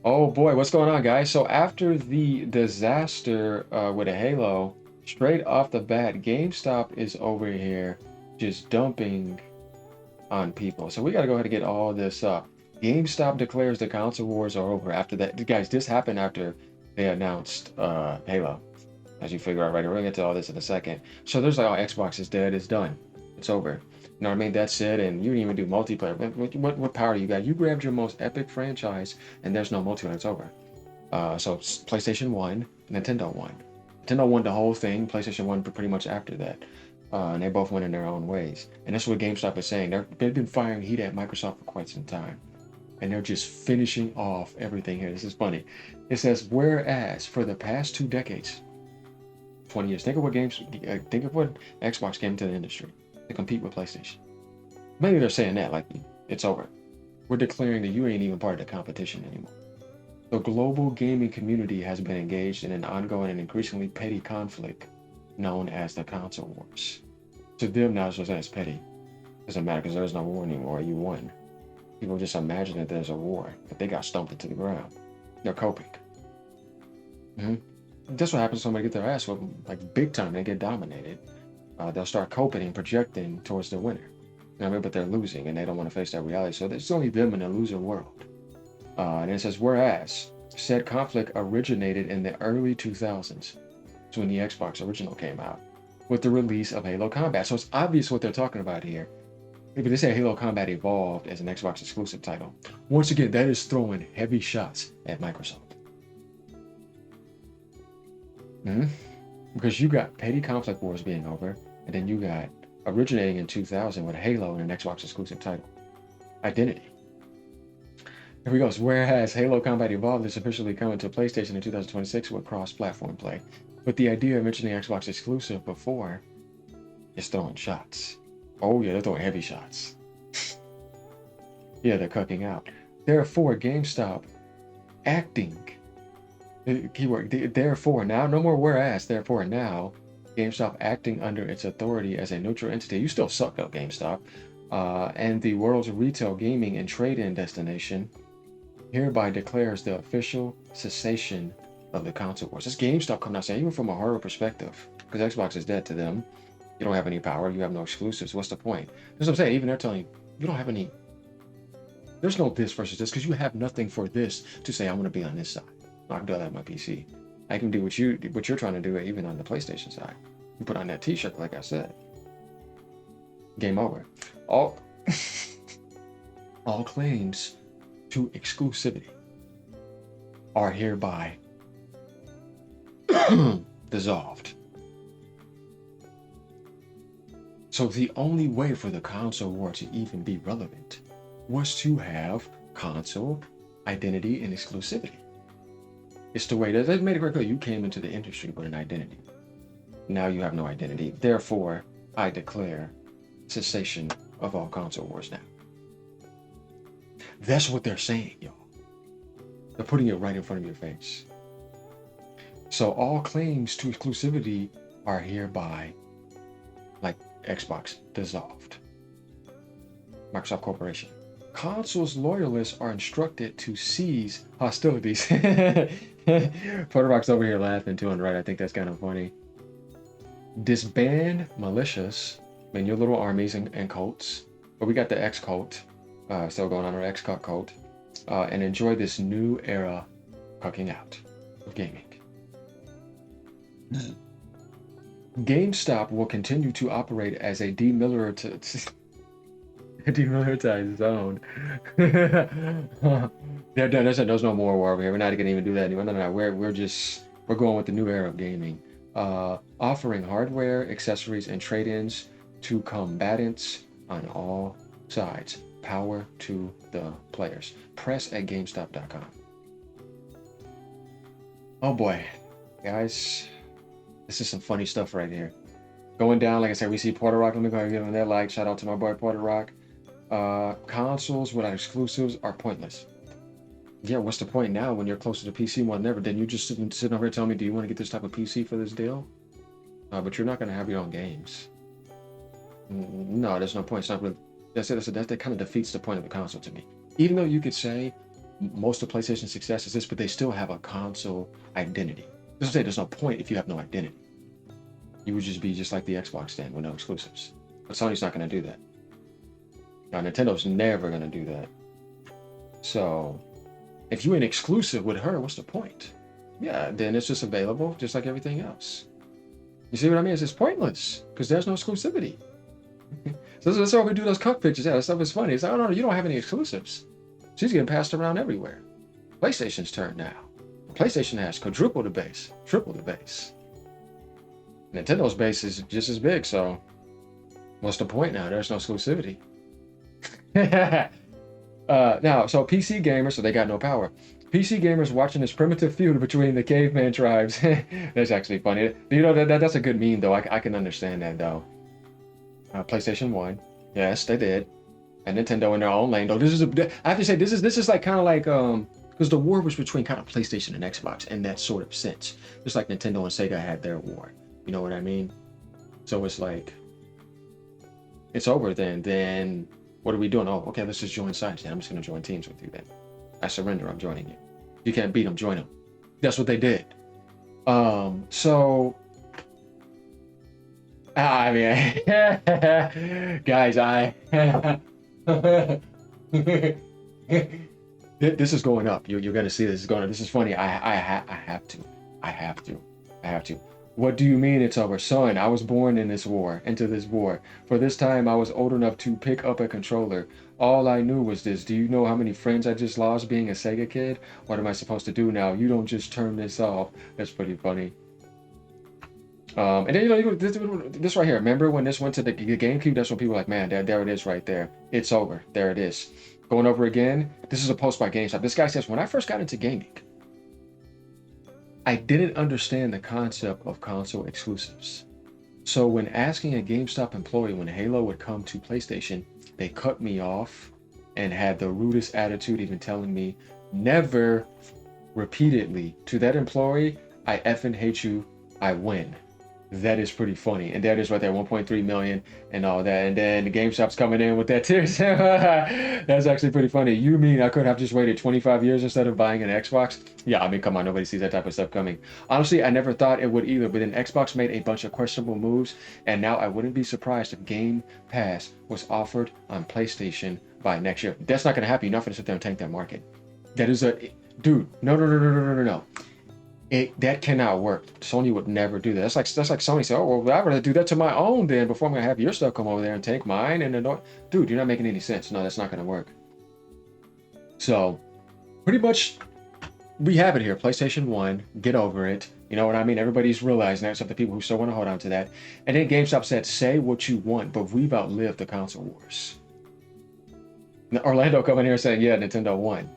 Oh boy, what's going on, guys? So after the disaster with a Halo, straight off the bat, GameStop is over here just dumping on people. So we got to go ahead and get all this up. GameStop declares the console wars are over. After that, guys, this happened after they announced Halo. As you figure out, right? We're gonna get to all this in a second. So there's like, oh, Xbox is dead. It's done. It's over. You know what I mean? That's it. And you didn't even do multiplayer. What power you got? You grabbed your most epic franchise, and there's no multiplayer. It's over. So PlayStation won, Nintendo won. Nintendo won the whole thing. PlayStation won pretty much after that. And they both went in their own ways. And that's what GameStop is saying. They've been firing heat at Microsoft for quite some time. And they're just finishing off everything here. This is funny. It says, whereas for the past 2 decades, 20 years, think of what Xbox came to the industry to compete with PlayStation. Maybe they're saying that, like, it's over. We're declaring that you ain't even part of the competition anymore. The global gaming community has been engaged in an ongoing and increasingly petty conflict known as the console wars. To them, now it's just as petty. Doesn't matter because there's no war anymore. You won. People just imagine that there's a war, but they got stumped into the ground. They're coping. Mm-hmm. That's what happens when somebody get their ass whooped, like big time. They get dominated. They'll start coping and projecting towards the winner. You know what I mean? But they're losing and they don't want to face that reality. So it's only them in a loser world. And it says, whereas said conflict originated in the early 2000s, so when the Xbox original came out, with the release of Halo Combat. So it's obvious what they're talking about here. If they say Halo Combat evolved as an Xbox exclusive title, once again, that is throwing heavy shots at Microsoft. Hmm. Because you got petty conflict wars being over, and then you got originating in 2000 with Halo and an Xbox exclusive title. Identity. Here we go. Whereas Halo Combat Evolved is officially coming to PlayStation in 2026 with cross-platform play. But the idea of mentioning Xbox exclusive before is throwing shots. Oh yeah, they're throwing heavy shots. Yeah, they're cucking out. Therefore, GameStop acting. Keyword. Therefore, now no more whereas. Therefore, now GameStop acting under its authority as a neutral entity. You still suck up GameStop. And the world's retail gaming and trade-in destination hereby declares the official cessation of the console wars. This GameStop coming out saying, even from a horror perspective, because Xbox is dead to them, you don't have any power, you have no exclusives. What's the point? That's what I'm saying. Even they're telling you, you don't have any. There's no this versus this because you have nothing for this to say. I'm going to be on this side. I can do that on my PC. I can do what you're trying to do even on the PlayStation side. You put on that T-shirt, like I said. Game over. All all claims to exclusivity are hereby dissolved. So the only way for the console war to even be relevant was to have console identity and exclusivity. It's the way that they made it very clear. You came into the industry with an identity. Now you have no identity. Therefore, I declare cessation of all console wars now. That's what they're saying, y'all. They're putting it right in front of your face. So all claims to exclusivity are hereby, like Xbox, dissolved. Microsoft Corporation. Consoles loyalists are instructed to cease hostilities. Porter Rock's over here laughing too on the right. I think that's kind of funny. Disband militias, I mean, your little armies and cults. But we got the X cult still going on, our X cult, and enjoy this new era cucking out of gaming. GameStop will continue to operate as a demilitarized zone. There's no more war over here. We're not gonna even do that anymore. No. We're going with the new era of gaming. Offering hardware, accessories, and trade-ins to combatants on all sides. Power to the players. Press at GameStop.com. Oh boy, guys, this is some funny stuff right here. Going down, like I said, we see Porter Rock. Let me go ahead and give him that like. Shout out to my boy Porter Rock. Consoles without exclusives are pointless. Yeah, what's the point now when you're closer to PC more than ever? Then you just sitting over here telling me, do you want to get this type of PC for this deal? But you're not going to have your own games. No, there's no point. It's not really. That kind of defeats the point of the console to me. Even though you could say most of PlayStation's success is this, but they still have a console identity. This is say there's no point if you have no identity. You would just be just like the Xbox stand with no exclusives. But Sony's not going to do that. Now, Nintendo's never going to do that. So, if you ain't exclusive with her, what's the point? Yeah, then it's just available just like everything else. You see what I mean? It's just pointless because there's no exclusivity. So that's why we do those cuck pictures. Yeah, that stuff is funny. It's like, oh no, you don't have any exclusives. She's getting passed around everywhere. PlayStation's turn now. PlayStation has quadruple the base, triple the base. Nintendo's base is just as big, so what's the point now? There's no exclusivity. Now, so PC gamers, so they got no power. PC gamers watching this primitive feud between the caveman tribes. That's actually funny. You know, that's a good meme, though. I can understand that, though. PlayStation 1. Yes, they did. And Nintendo in their own lane, though. I have to say, this is like kind of like, because the war was between kind of PlayStation and Xbox in that sort of sense. Just like Nintendo and Sega had their war. You know what I mean? So it's like, it's over then. Then what are we doing? Oh, okay, let's just join sides then. I'm just going to join teams with you then. I surrender, I'm joining you. You can't beat them, join them. That's what they did. So, I mean, guys, this is going up. You're going to see this is going up. This is funny. I have to. What do you mean it's over? Son, I was born into this war. For this time, I was old enough to pick up a controller. All I knew was this. Do you know how many friends I just lost being a Sega kid? What am I supposed to do now? You don't just turn this off. That's pretty funny. And then, you know, this right here. Remember when this went to the GameCube? That's when people were like, man, there it is right there. It's over. There it is. Going over again. This is a post by GameStop. This guy says, when I first got into gaming, I didn't understand the concept of console exclusives. So when asking a GameStop employee when Halo would come to PlayStation, they cut me off and had the rudest attitude, even telling me never repeatedly to that employee, I effing hate you, I win. That is pretty funny. And that is right there, 1.3 million and all that. And then the GameStop's coming in with that too. That's actually pretty funny. You mean I could have just waited 25 years instead of buying an Xbox? Yeah, I mean, come on, nobody sees that type of stuff coming. Honestly, I never thought it would either, but then Xbox made a bunch of questionable moves, and now I wouldn't be surprised if Game Pass was offered on PlayStation by next year. That's not going to happen. You're not going to sit there and tank that market. That is dude, no. That cannot work. Sony would never do that. That's like Sony said, oh, well, I'd rather do that to my own then before I'm going to have your stuff come over there and take mine. And then, dude, you're not making any sense. No, that's not going to work. So, pretty much, we have it here. PlayStation 1, get over it. You know what I mean? Everybody's realizing that, except the people who still want to hold on to that. And then GameStop said, say what you want, but we've outlived the console wars. Now, Orlando coming here saying, yeah, Nintendo won.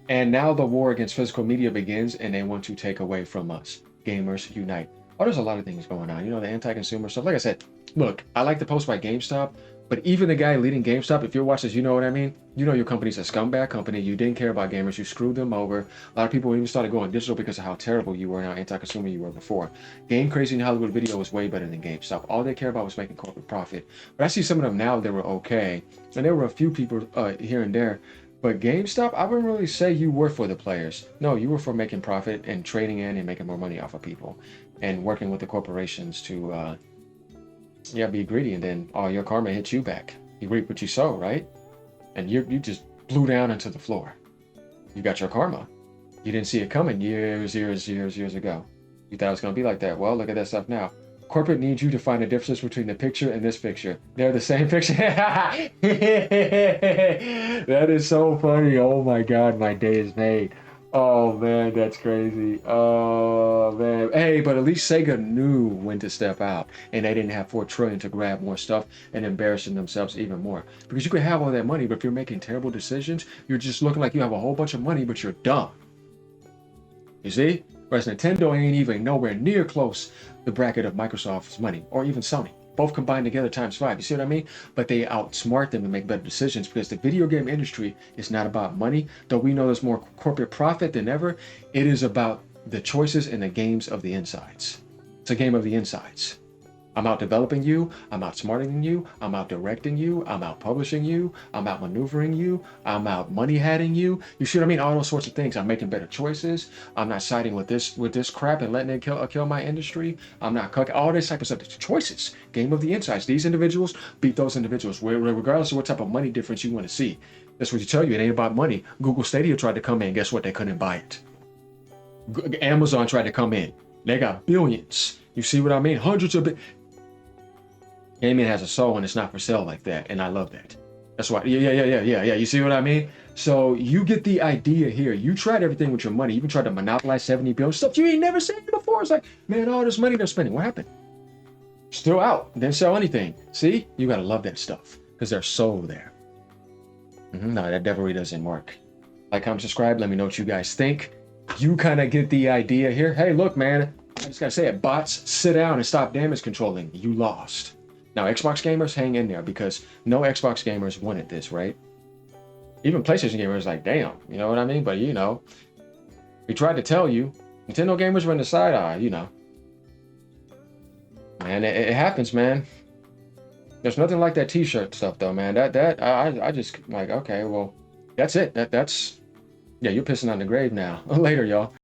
And now the war against physical media begins, and they want to take away from us. Gamers unite. Oh, there's a lot of things going on. You know, the anti-consumer stuff. Like I said, look, I like the post by GameStop, but even the guy leading GameStop, if you're watching this, you know what I mean? You know your company's a scumbag company. You didn't care about gamers. You screwed them over. A lot of people even started going digital because of how terrible you were and how anti-consumer you were before. Game Crazy and Hollywood Video was way better than GameStop. All they care about was making corporate profit. But I see some of them now, they were okay. And there were a few people here and there. But GameStop, I wouldn't really say you were for the players. No, you were for making profit and trading in and making more money off of people and working with the corporations to, be greedy. And then all your karma hits you back. You reap what you sow, right? And you just blew down into the floor. You got your karma. You didn't see it coming years ago. You thought it was going to be like that. Well, look at that stuff now. Corporate needs you to find a difference between the picture and this picture. They're the same picture. That is so funny. Oh my God, my day is made. Oh man, that's crazy. Oh man. Hey, but at least Sega knew when to step out, and they didn't have $4 trillion to grab more stuff and embarrassing themselves even more. Because you could have all that money, but if you're making terrible decisions, you're just looking like you have a whole bunch of money, but you're dumb. You see? Whereas Nintendo ain't even nowhere near close the bracket of Microsoft's money, or even Sony. Both combined together times 5. You see what I mean? But they outsmart them and make better decisions because the video game industry is not about money. Though we know there's more corporate profit than ever, it is about the choices and the games of the insides. It's a game of the insides. I'm out developing you. I'm out smarting you. I'm out directing you. I'm out publishing you. I'm out maneuvering you. I'm out money hatting you. You see what I mean? All those sorts of things. I'm making better choices. I'm not siding with this crap and letting it kill my industry. I'm not cooking all this type of stuff. It's choices. Game of the insights. These individuals beat those individuals, regardless of what type of money difference you want to see. That's what you tell you. It ain't about money. Google Stadia tried to come in. Guess what? They couldn't buy it. Amazon tried to come in. They got billions. You see what I mean? Hundreds of gaming has a soul and it's not for sale like that. And I love that. That's why, yeah. You see what I mean? So you get the idea here. You tried everything with your money. You even tried to monopolize 70 billion stuff you ain't never seen before. It's like, man, all this money they're spending. What happened? Still out. Didn't sell anything. See? You got to love that stuff because there's soul there. No, that definitely doesn't work. Like, comment, subscribe. Let me know what you guys think. You kind of get the idea here. Hey, look, man. I just got to say it. Bots, sit down and stop damage controlling. You lost. Now, Xbox gamers, hang in there because no Xbox gamers wanted this, right? Even PlayStation gamers like, damn, you know what I mean? But, you know, we tried to tell you. Nintendo gamers were in the side eye, you know. Man, it happens, man. There's nothing like that t-shirt stuff, though, man. I just, like, okay, well, that's it. That's, yeah, you're pissing on the grave now. Later, y'all.